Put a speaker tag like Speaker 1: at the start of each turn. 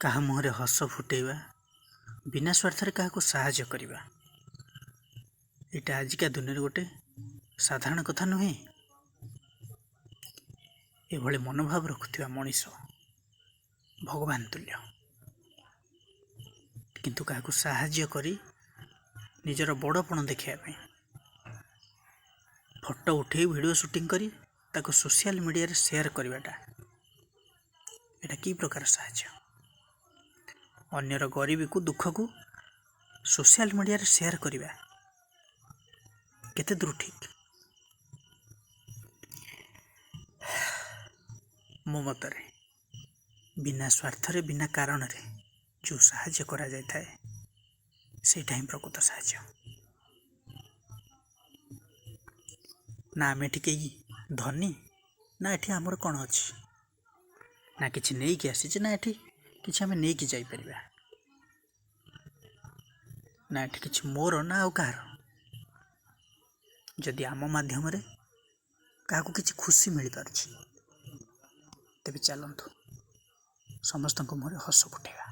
Speaker 1: କାହା ମୁହଁରେ ହସ ଫୁଟେଇବା, ବିନା ସ୍ୱାର୍ଥରେ କାହାକୁ ସାହାଯ୍ୟ କରିବା, ଏଇଟା ଆଜିକା ଦୁନିଆରେ ଗୋଟେ ସାଧାରଣ କଥା ନୁହେଁ। ଏଭଳି ମନୋଭାବ ରଖୁଥିବା ମଣିଷ ଭଗବାନ ତୁଲ୍ୟ। କିନ୍ତୁ କାହାକୁ ସାହାଯ୍ୟ କରି ନିଜର ବଡ଼ପଣ ଦେଖାଇବା ପାଇଁ ଫଟୋ ଉଠେଇ ଭିଡ଼ିଓ ସୁଟିଂ କରି ତାକୁ ସୋସିଆଲ ମିଡ଼ିଆରେ ସେୟାର କରିବାଟା, ଏଇଟା କି ପ୍ରକାର ସାହାଯ୍ୟ? ଅନ୍ୟର ଗରିବୀକୁ ଦୁଃଖକୁ ସୋସିଆଲ ମିଡ଼ିଆରେ ସେୟାର କରିବା କେତେ ଦୂର ଠିକ୍? ମୋ ମତରେ ବିନା ସ୍ୱାର୍ଥରେ ବିନା କାରଣରେ ଯେଉଁ ସାହାଯ୍ୟ କରାଯାଇଥାଏ ସେଇଟା ହିଁ ପ୍ରକୃତ ସାହାଯ୍ୟ। ନା ଆମେ ଏଠି କେହି ଧନୀ, ନା ଏଠି ଆମର କ'ଣ ଅଛି, ନା କିଛି ନେଇକି ଆସିଛେ, ନା ଏଠି କିଛି ଆମେ ନେଇକି ଯାଇପାରିବା, ନା ଏଠି କିଛି ମୋର ନା ଆଉ କାହାର। ଯଦି ଆମ ମାଧ୍ୟମରେ କାହାକୁ କିଛି ଖୁସି ମିଳିପାରୁଛି, ତେବେ ଚାଲନ୍ତୁ ସମସ୍ତଙ୍କ ମୁହଁରେ ହସ ଫୁଟେଇବା।